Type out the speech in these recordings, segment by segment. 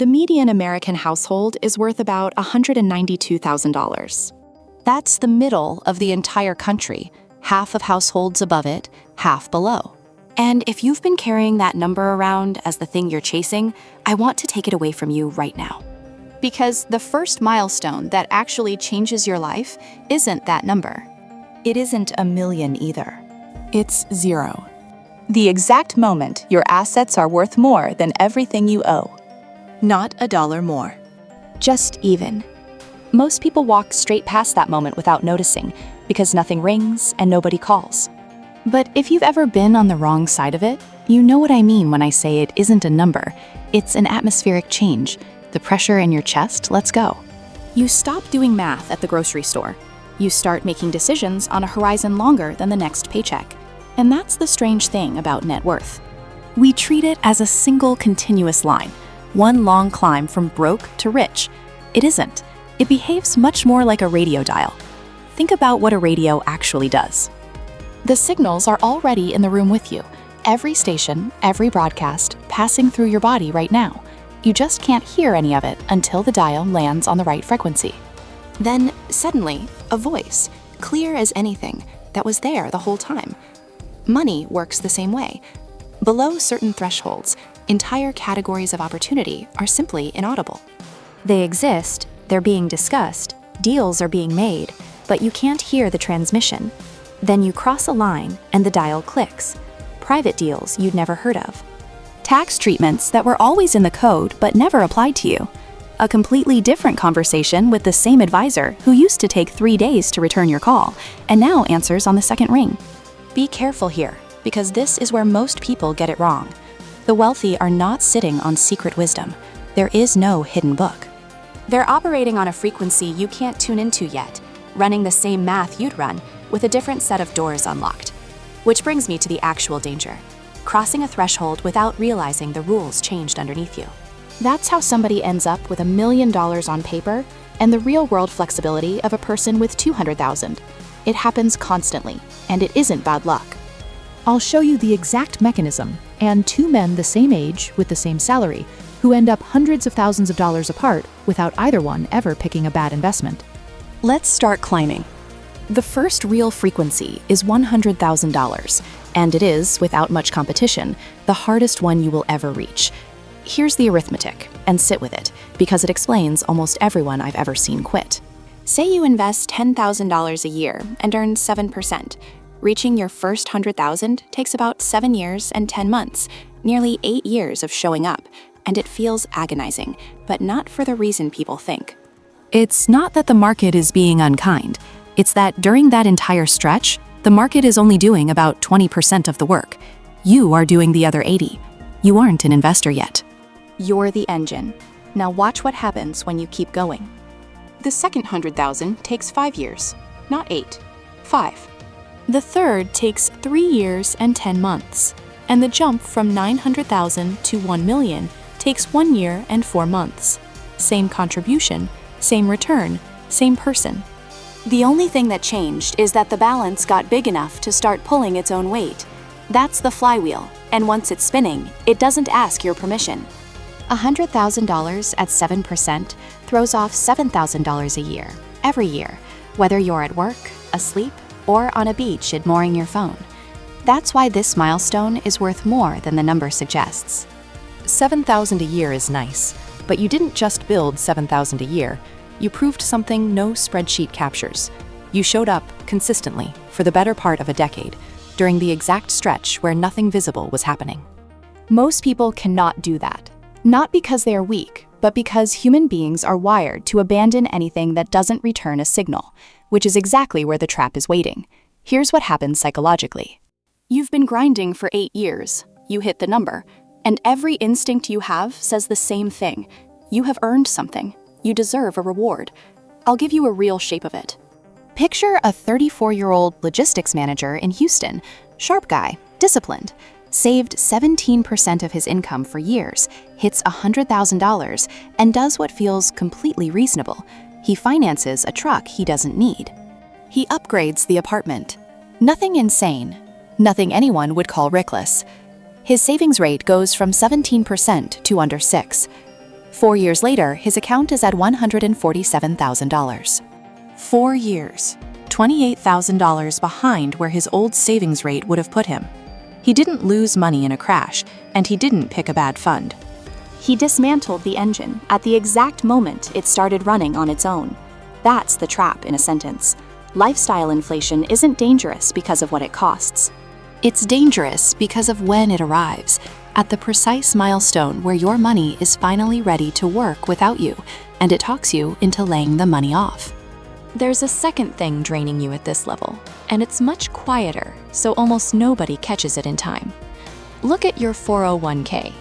The median American household is worth about $192,000. That's the middle of the entire country, half of households above it, half below. And if you've been carrying that number around as the thing you're chasing, I want to take it away from you right now. Because the first milestone that actually changes your life isn't that number. It isn't $1 million either. It's 0. The exact moment your assets are worth more than everything you owe. Not $1 more. Just even. Most people walk straight past that moment without noticing, because nothing rings and nobody calls. But if you've ever been on the wrong side of it, you know what I mean when I say it isn't a number. It's an atmospheric change. The pressure in your chest lets go. You stop doing math at the grocery store. You start making decisions on a horizon longer than the next paycheck. And that's the strange thing about net worth. We treat it as a single continuous line, one long climb from broke to rich. It isn't. It behaves much more like a radio dial. Think about what a radio actually does. The signals are already in the room with you. Every station, every broadcast, passing through your body right now. You just can't hear any of it until the dial lands on the right frequency. Then, suddenly, a voice, clear as anything, that was there the whole time. Money works the same way. Below certain thresholds, entire categories of opportunity are simply inaudible. They exist, they're being discussed, deals are being made, but you can't hear the transmission. Then you cross a line and the dial clicks. Private deals you'd never heard of. Tax treatments that were always in the code but never applied to you. A completely different conversation with the same advisor who used to take 3 days to return your call and now answers on the second ring. Be careful here, because this is where most people get it wrong. The wealthy are not sitting on secret wisdom. There is no hidden book. They're operating on a frequency you can't tune into yet, running the same math you'd run, with a different set of doors unlocked. Which brings me to the actual danger. Crossing a threshold without realizing the rules changed underneath you. That's how somebody ends up with $1 million on paper and the real-world flexibility of a person with $200,000. It happens constantly, and it isn't bad luck. I'll show you the exact mechanism, and 2 men the same age with the same salary, who end up hundreds of thousands of dollars apart without either one ever picking a bad investment. Let's start climbing. The first real frequency is $100,000, and it is, without much competition, the hardest one you will ever reach. Here's the arithmetic, and sit with it, because it explains almost everyone I've ever seen quit. Say you invest $10,000 a year and earn 7%. Reaching your first $100,000 takes about 7 years and 10 months, nearly 8 years of showing up, and it feels agonizing, but not for the reason people think. It's not that the market is being unkind. It's that during that entire stretch, the market is only doing about 20% of the work. You are doing the other 80. You aren't an investor yet. You're the engine. Now watch what happens when you keep going. The second 100,000 takes 5 years, not 8, 5. The third takes 3 years and 10 months. And the jump from 900,000 to 1 million takes 1 year and 4 months. Same contribution, same return, same person. The only thing that changed is that the balance got big enough to start pulling its own weight. That's the flywheel, and once it's spinning, it doesn't ask your permission. $100,000 at 7% throws off $7,000 a year, every year, whether you're at work, asleep, or on a beach ignoring your phone. That's why this milestone is worth more than the number suggests. $7,000 a year is nice, but you didn't just build $7,000 a year. You proved something no spreadsheet captures. You showed up consistently for the better part of a decade, during the exact stretch where nothing visible was happening. Most people cannot do that. Not because they are weak, but because human beings are wired to abandon anything that doesn't return a signal, which is exactly where the trap is waiting. Here's what happens psychologically. You've been grinding for 8 years. You hit the number, and every instinct you have says the same thing. You have earned something. You deserve a reward. I'll give you a real shape of it. Picture a 34-year-old logistics manager in Houston, sharp guy, disciplined, saved 17% of his income for years, hits $100,000, and does what feels completely reasonable. He finances a truck he doesn't need. He upgrades the apartment. Nothing insane. Nothing anyone would call reckless. His savings rate goes from 17% to under 6%. 4 years later, his account is at $147,000. 4 years, $28,000 behind where his old savings rate would have put him. He didn't lose money in a crash, and he didn't pick a bad fund. He dismantled the engine at the exact moment it started running on its own. That's the trap in a sentence. Lifestyle inflation isn't dangerous because of what it costs. It's dangerous because of when it arrives, at the precise milestone where your money is finally ready to work without you, and it talks you into laying the money off. There's a second thing draining you at this level, and it's much quieter, so almost nobody catches it in time. Look at your 401k.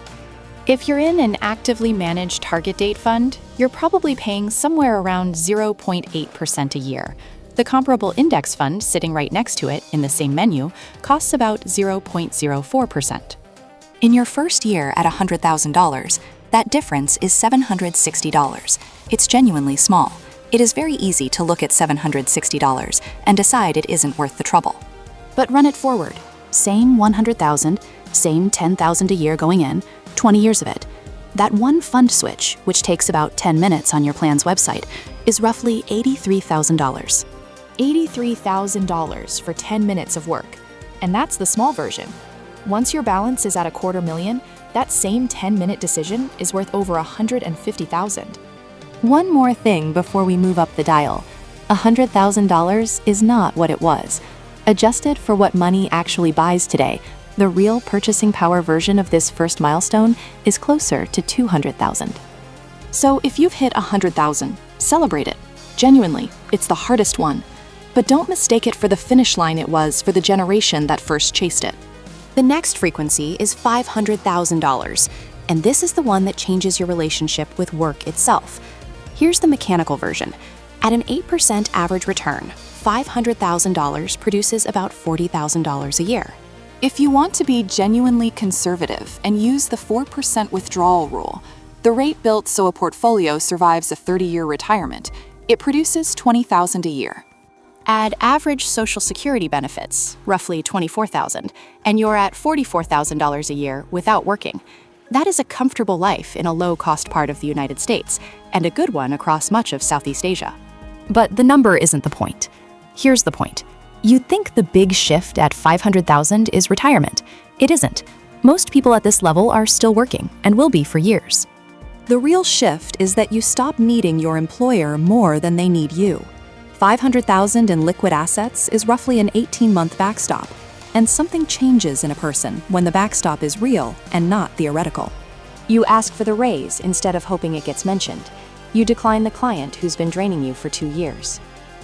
If you're in an actively managed target date fund, you're probably paying somewhere around 0.8% a year. The comparable index fund sitting right next to it in the same menu costs about 0.04%. In your first year at $100,000, that difference is $760. It's genuinely small. It is very easy to look at $760 and decide it isn't worth the trouble. But run it forward. Same 100,000, same 10,000 a year going in, 20 years of it. That one fund switch, which takes about 10 minutes on your plan's website, is roughly $83,000. $83,000 for 10 minutes of work. And that's the small version. Once your balance is at $250,000, that same 10-minute decision is worth over $150,000. One more thing before we move up the dial. $100,000 is not what it was. Adjusted for what money actually buys today, the real purchasing power version of this first milestone is closer to $200,000. So if you've hit $100,000, celebrate it. Genuinely, it's the hardest one. But don't mistake it for the finish line it was for the generation that first chased it. The next frequency is $500,000, and this is the one that changes your relationship with work itself. Here's the mechanical version. At an 8% average return, $500,000 produces about $40,000 a year. If you want to be genuinely conservative and use the 4% withdrawal rule, the rate built so a portfolio survives a 30-year retirement, it produces $20,000 a year. Add average Social Security benefits, roughly $24,000, and you're at $44,000 a year without working. That is a comfortable life in a low-cost part of the United States, and a good one across much of Southeast Asia. But the number isn't the point. Here's the point. You'd think the big shift at $500,000 is retirement. It isn't. Most people at this level are still working and will be for years. The real shift is that you stop needing your employer more than they need you. $500,000 in liquid assets is roughly an 18-month backstop, and something changes in a person when the backstop is real and not theoretical. You ask for the raise instead of hoping it gets mentioned. You decline the client who's been draining you for 2 years.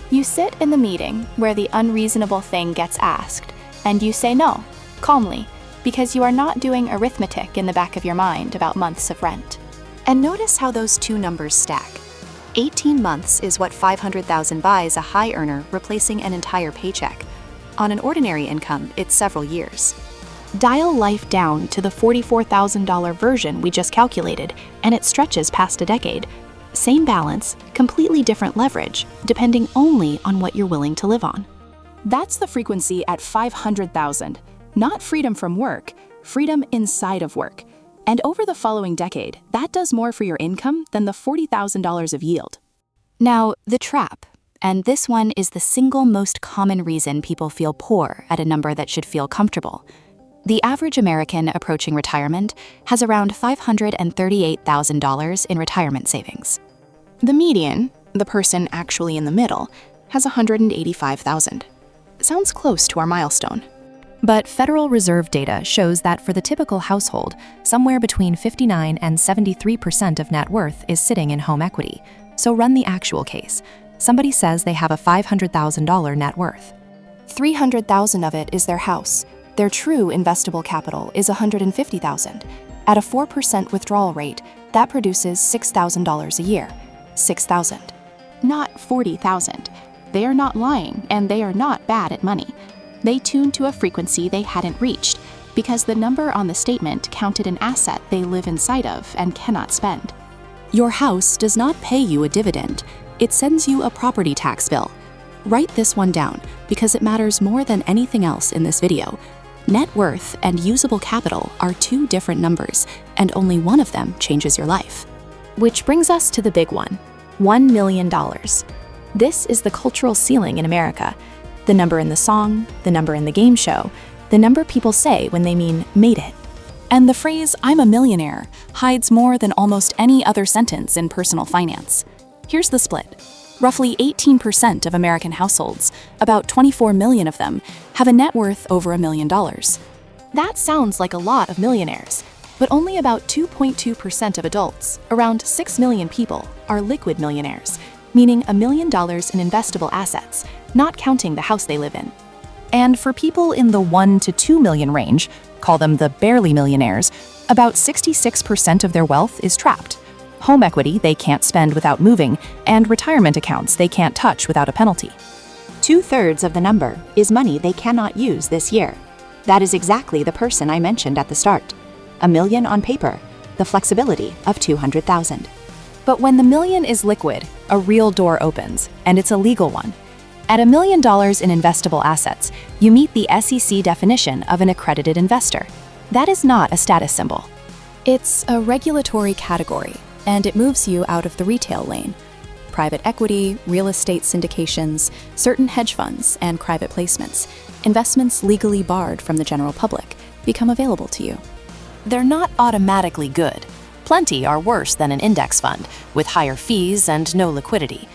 You sit in the meeting where the unreasonable thing gets asked, and you say no, calmly, because you are not doing arithmetic in the back of your mind about months of rent. And notice how those two numbers stack. 18 months is what $500,000 buys a high earner, replacing an entire paycheck. On an ordinary income, it's several years. Dial life down to the $44,000 version we just calculated, and it stretches past a decade. Same balance, completely different leverage, depending only on what you're willing to live on. That's the frequency at $500,000. Not freedom from work, freedom inside of work. And over the following decade, that does more for your income than the $40,000 of yield. Now, the trap, and this one is the single most common reason people feel poor at a number that should feel comfortable. The average American approaching retirement has around $538,000 in retirement savings. The median, the person actually in the middle, has $185,000. Sounds close to our milestone. But Federal Reserve data shows that for the typical household, somewhere between 59 and 73% of net worth is sitting in home equity. So run the actual case. Somebody says they have a $500,000 net worth. $300,000 of it is their house. Their true investable capital is $150,000. At a 4% withdrawal rate, that produces $6,000 a year. $6,000. Not $40,000. They are not lying, and they are not bad at money. They tuned to a frequency they hadn't reached, because the number on the statement counted an asset they live inside of and cannot spend. Your house does not pay you a dividend. It sends you a property tax bill. Write this one down, because it matters more than anything else in this video. Net worth and usable capital are two different numbers, and only one of them changes your life. Which brings us to the big one, $1 million. This is the cultural ceiling in America. The number in the song, the number in the game show, the number people say when they mean made it. And the phrase, "I'm a millionaire," hides more than almost any other sentence in personal finance. Here's the split. Roughly 18% of American households, about 24 million of them, have a net worth over $1 million. That sounds like a lot of millionaires, but only about 2.2% of adults, around 6 million people, are liquid millionaires, meaning $1 million in investable assets, not counting the house they live in. And for people in the 1 to 2 million range, call them the barely millionaires, about 66% of their wealth is trapped. Home equity they can't spend without moving, and retirement accounts they can't touch without a penalty. 2/3 of the number is money they cannot use this year. That is exactly the person I mentioned at the start. $1 million on paper, the flexibility of $200,000. But when the million is liquid, a real door opens, and it's a legal one. At $1 million in investable assets, you meet the SEC definition of an accredited investor. That is not a status symbol. It's a regulatory category, and it moves you out of the retail lane. Private equity, real estate syndications, certain hedge funds, and private placements, investments legally barred from the general public, become available to you. They're not automatically good. Plenty are worse than an index fund, with higher fees and no liquidity.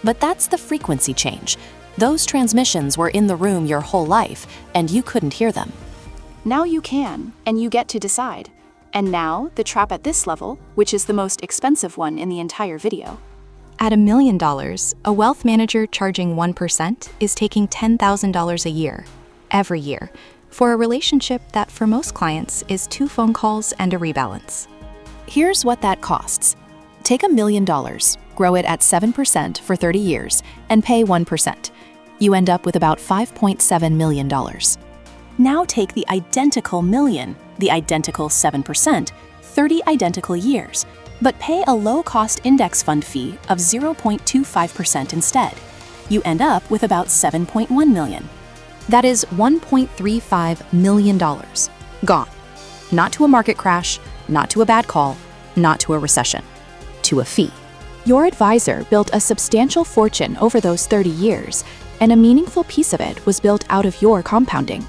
But that's the frequency change. Those transmissions were in the room your whole life, and you couldn't hear them. Now you can, and you get to decide. And now, the trap at this level, which is the most expensive one in the entire video. At $1 million, a wealth manager charging 1% is taking $10,000 a year, every year, for a relationship that for most clients is 2 phone calls and a rebalance. Here's what that costs. Take $1 million, grow it at 7% for 30 years, and pay 1%. You end up with about $5.7 million. Now take the identical million, the identical 7%, 30 identical years, but pay a low-cost index fund fee of 0.25% instead. You end up with about $7.1 million. That is $1.35 million. Gone. Not to a market crash, not to a bad call, not to a recession. To a fee. Your advisor built a substantial fortune over those 30 years, and a meaningful piece of it was built out of your compounding.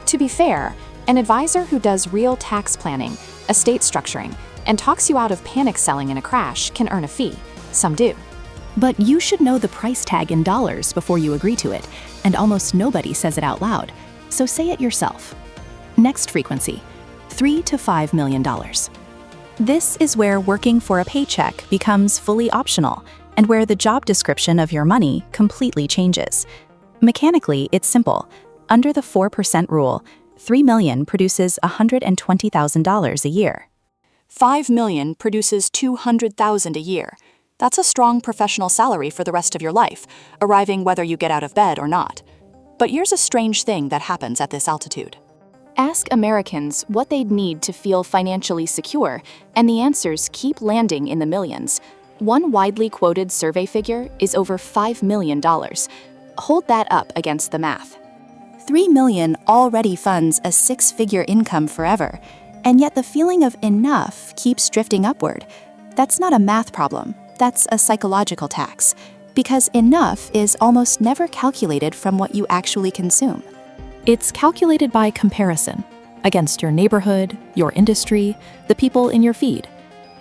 To be fair, an advisor who does real tax planning, estate structuring, and talks you out of panic selling in a crash can earn a fee. Some do. But you should know the price tag in dollars before you agree to it, and almost nobody says it out loud. So say it yourself. Next frequency, $3 to $5 million. This is where working for a paycheck becomes fully optional, and where the job description of your money completely changes. Mechanically, it's simple. Under the 4% rule, $3 million produces $120,000 a year. $5 million produces $200,000 a year. That's a strong professional salary for the rest of your life, arriving whether you get out of bed or not. But here's a strange thing that happens at this altitude. Ask Americans what they'd need to feel financially secure, and the answers keep landing in the millions. One widely quoted survey figure is over $5 million. Hold that up against the math. $3 million already funds a 6-figure income forever, and yet the feeling of enough keeps drifting upward. That's not a math problem, that's a psychological tax, because enough is almost never calculated from what you actually consume. It's calculated by comparison, against your neighborhood, your industry, the people in your feed.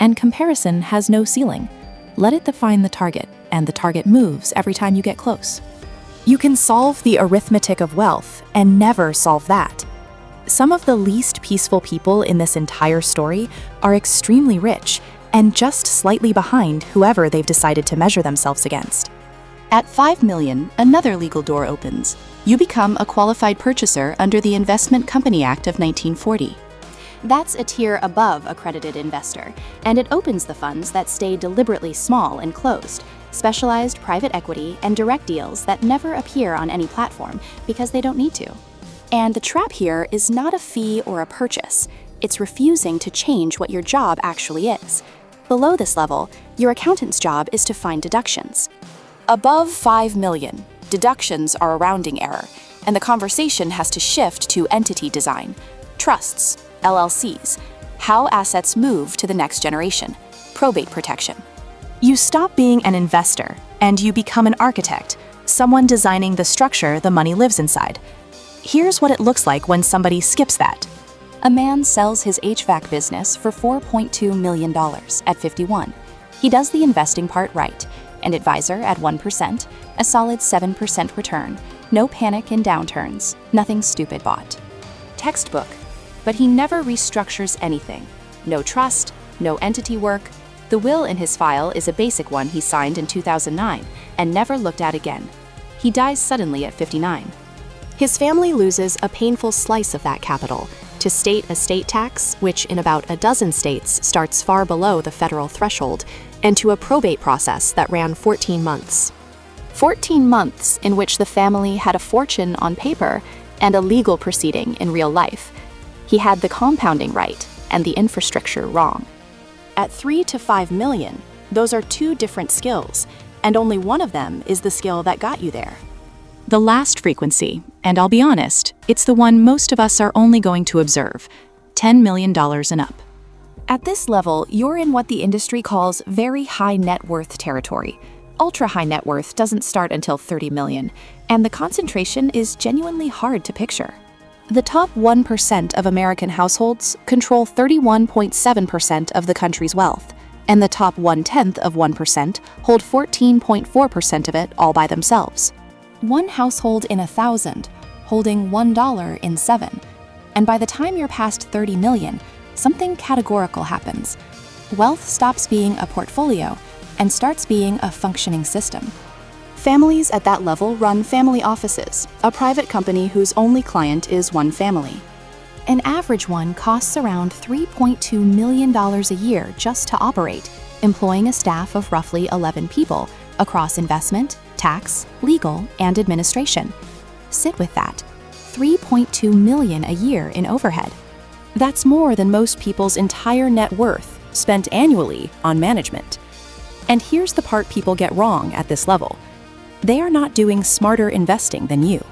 And comparison has no ceiling. Let it define the target, and the target moves every time you get close. You can solve the arithmetic of wealth and never solve that. Some of the least peaceful people in this entire story are extremely rich and just slightly behind whoever they've decided to measure themselves against. At $5 million, another legal door opens. You become a qualified purchaser under the Investment Company Act of 1940. That's a tier above accredited investor, and it opens the funds that stay deliberately small and closed, specialized private equity and direct deals that never appear on any platform because they don't need to. And the trap here is not a fee or a purchase. It's refusing to change what your job actually is. Below this level, your accountant's job is to find deductions. Above $5 million, deductions are a rounding error, and the conversation has to shift to entity design, trusts, LLCs, how assets move to the next generation. probate protection. You stop being an investor and you become an architect, someone designing the structure the money lives inside. Here's what it looks like when somebody skips that. A man sells his HVAC business for $4.2 million at 51. He does the investing part right. An advisor at 1%, a solid 7% return, no panic in downturns, nothing stupid bought. Textbook, but he never restructures anything. No trust, no entity work. The will in his file is a basic one he signed in 2009 and never looked at again. He dies suddenly at 59. His family loses a painful slice of that capital to state estate tax, which in about a dozen states starts far below the federal threshold, and to a probate process that ran 14 months. 14 months in which the family had a fortune on paper and a legal proceeding in real life. He had the compounding right and the infrastructure wrong. At 3 to 5 million, those are two different skills, and only one of them is the skill that got you there. The last frequency, and I'll be honest, it's the one most of us are only going to observe, $10 million and up. At this level, you're in what the industry calls very high net worth territory. Ultra high net worth doesn't start until 30 million, and the concentration is genuinely hard to picture. The top 1% of American households control 31.7% of the country's wealth, and the top 1/10% hold 14.4% of it all by themselves. One household in 1,000 holding $1 in 7, and by the time you're past 30 million, something categorical happens. Wealth stops being a portfolio and starts being a functioning system. Families at that level run family offices, a private company whose only client is one family. An average one costs around $3.2 million a year just to operate, employing a staff of roughly 11 people across investment, tax, legal, and administration. Sit with that. $3.2 million a year in overhead. That's more than most people's entire net worth spent annually on management. And here's the part people get wrong at this level. They are not doing smarter investing than you.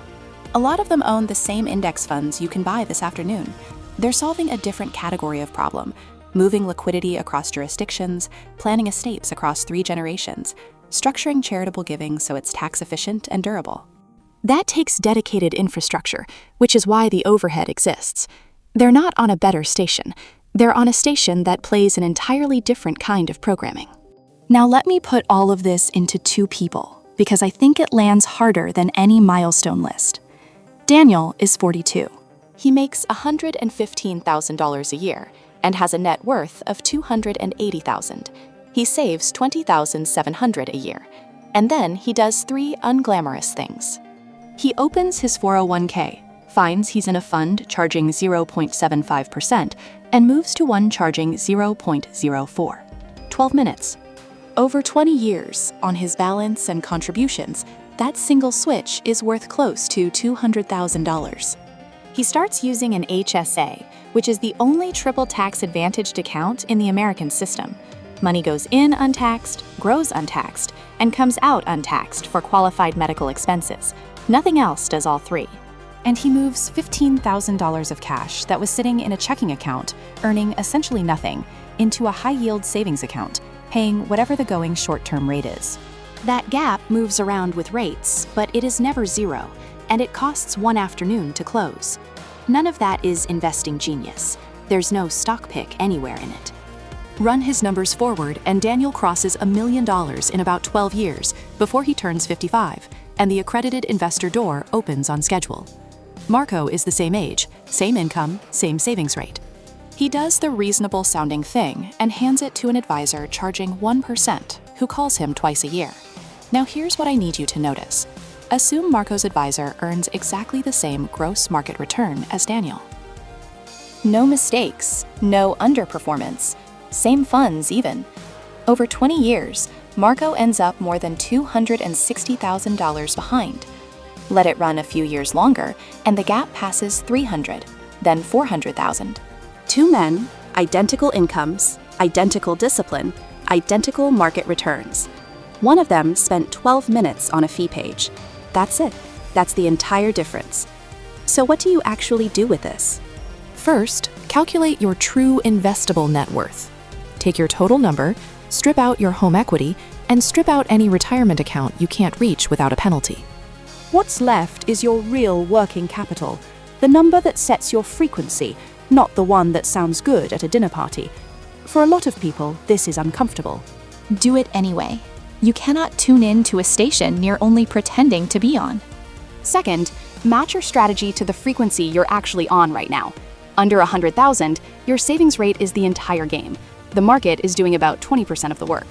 A lot of them own the same index funds you can buy this afternoon. They're solving a different category of problem, moving liquidity across jurisdictions, planning estates across 3 generations, structuring charitable giving so it's tax efficient and durable. That takes dedicated infrastructure, which is why the overhead exists. They're not on a better station. They're on a station that plays an entirely different kind of programming. Now let me put all of this into 2 people, because I think it lands harder than any milestone list. Daniel is 42. He makes $115,000 a year and has a net worth of $280,000. He saves $20,700 a year, and then he does 3 unglamorous things. He opens his 401k, finds he's in a fund charging 0.75%, and moves to one charging 0.04. 12 minutes. Over 20 years, on his balance and contributions, that single switch is worth close to $200,000. He starts using an HSA, which is the only triple tax advantaged account in the American system. Money goes in untaxed, grows untaxed, and comes out untaxed for qualified medical expenses. Nothing else does all 3. And he moves $15,000 of cash that was sitting in a checking account, earning essentially nothing, into a high-yield savings account, paying whatever the going short-term rate is. That gap moves around with rates, but it is never zero, and it costs 1 afternoon to close. None of that is investing genius. There's no stock pick anywhere in it. Run his numbers forward, and Daniel crosses $1 million in about 12 years before he turns 55, and the accredited investor door opens on schedule. Marco is the same age, same income, same savings rate. He does the reasonable-sounding thing and hands it to an advisor charging 1%, who calls him twice a year. Now here's what I need you to notice. Assume Marco's advisor earns exactly the same gross market return as Daniel. No mistakes, no underperformance, same funds even. Over 20 years, Marco ends up more than $260,000 behind. Let it run a few years longer, and the gap passes $300,000, then $400,000. 2 men, identical incomes, identical discipline, identical market returns. One of them spent 12 minutes on a fee page. That's it. That's the entire difference. So what do you actually do with this? First, calculate your true investable net worth. Take your total number, strip out your home equity, and strip out any retirement account you can't reach without a penalty. What's left is your real working capital, the number that sets your frequency, not the one that sounds good at a dinner party. For a lot of people, this is uncomfortable. Do it anyway. You cannot tune in to a station you're only pretending to be on. Second, match your strategy to the frequency you're actually on right now. Under 100,000, your savings rate is the entire game. The market is doing about 20% of the work.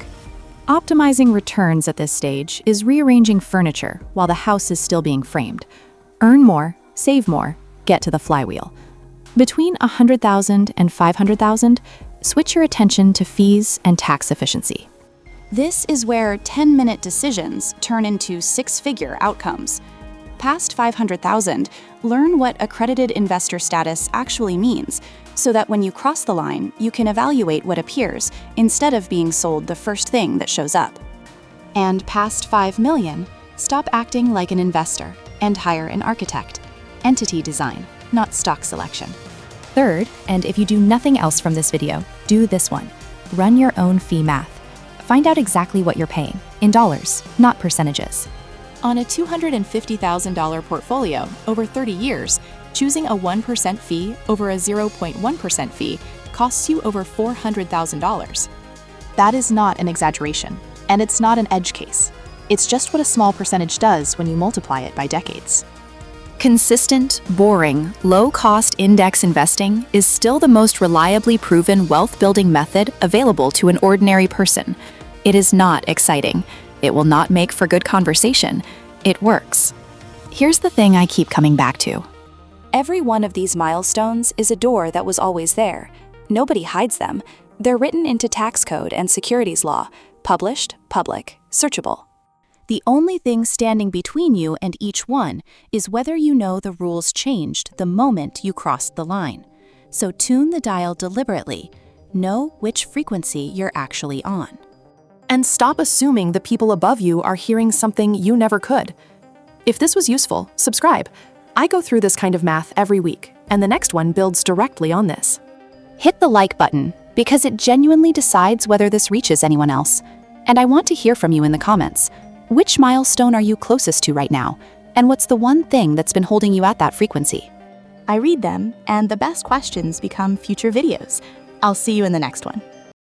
Optimizing returns at this stage is rearranging furniture while the house is still being framed. Earn more, save more, get to the flywheel. Between 100,000 and 500,000, switch your attention to fees and tax efficiency. This is where 10-minute decisions turn into six-figure outcomes. Past 500,000, learn what accredited investor status actually means, so that when you cross the line, you can evaluate what appears instead of being sold the first thing that shows up. And past 5 million, stop acting like an investor and hire an architect. Entity design, not stock selection. Third, and if you do nothing else from this video, do this one. Run your own fee math. Find out exactly what you're paying, in dollars, not percentages. On a $250,000 portfolio over 30 years, choosing a 1% fee over a 0.1% fee costs you over $400,000. That is not an exaggeration, and it's not an edge case. It's just what a small percentage does when you multiply it by decades. Consistent, boring, low-cost index investing is still the most reliably proven wealth-building method available to an ordinary person. It is not exciting. It will not make for good conversation. It works. Here's the thing I keep coming back to. Every one of these milestones is a door that was always there. Nobody hides them. They're written into tax code and securities law, published, public, searchable. The only thing standing between you and each one is whether you know the rules changed the moment you crossed the line. So tune the dial deliberately. Know which frequency you're actually on. And stop assuming the people above you are hearing something you never could. If this was useful, subscribe. I go through this kind of math every week, and the next one builds directly on this. Hit the like button, because it genuinely decides whether this reaches anyone else. And I want to hear from you in the comments. Which milestone are you closest to right now? And what's the one thing that's been holding you at that frequency? I read them, and the best questions become future videos. I'll see you in the next one.